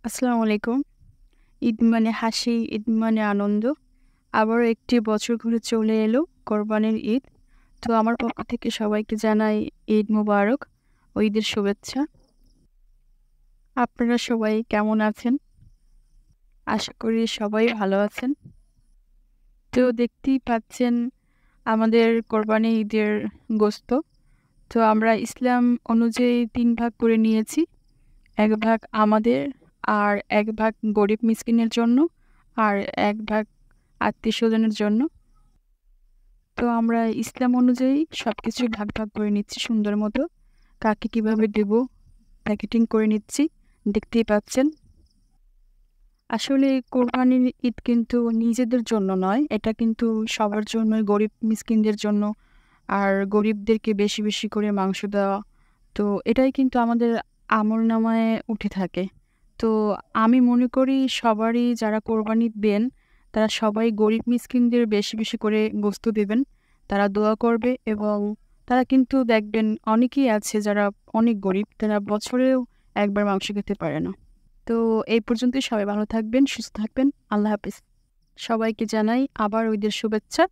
আসসালামু আলাইকুম। ঈদ মানে হাসি, ঈদ মানে আনন্দ। আবারও একটি বছর ঘুরে চলে এলো কোরবানির ঈদ। তো আমার পক্ষ থেকে সবাইকে জানাই ঈদ মোবারক ও ঈদের শুভেচ্ছা। আপনারা সবাই কেমন আছেন? আশা করি সবাই ভালো আছেন। তো দেখতেই পাচ্ছেন আমাদের কোরবানি ঈদের গোশত। তো আমরা ইসলাম অনুযায়ী ৩ ভাগ করে নিয়েছি। ১ ভাগ আমাদের, আর ১ ভাগ গরিব মিসকিনের জন্য, আর ১ ভাগ আত্মীয়স্বজনের জন্য। তো আমরা ইসলাম অনুযায়ী সবকিছু ভাগ, ভাগ করে নিচ্ছি সুন্দর মতো। কাকে কিভাবে দেবো প্যাকেটিং করে নিচ্ছি। দেখতেই পাচ্ছেন। আসলে কোরবানির ঈদ কিন্তু নিজেদের জন্য নয়। এটা কিন্তু সবার জন্যই, গরিব মিসকিনদের জন্য। আর গরিবদেরকে বেশি, বেশি করে মাংস দেওয়া। তো এটাই কিন্তু আমাদের আমলনামায় উঠে থাকে। তো আমি মনে করি সবারই যারা কোরবানি দেন, তারা সবাই গরিব মিসকিনদের বেশি, বেশি করে গোশত দেবেন। তারা দোয়া করবে এবং তারা কিন্তু দেখবেন অনেকেই আছে যারা অনেক গরিব, তারা বছরেও একবার মাংস খেতে পারে না। তো এই পর্যন্তই। সবাই ভালো থাকবেন, সুস্থ থাকবেন। আল্লাহ হাফেজ। সবাইকে জানাই আবার ঈদের শুভেচ্ছা।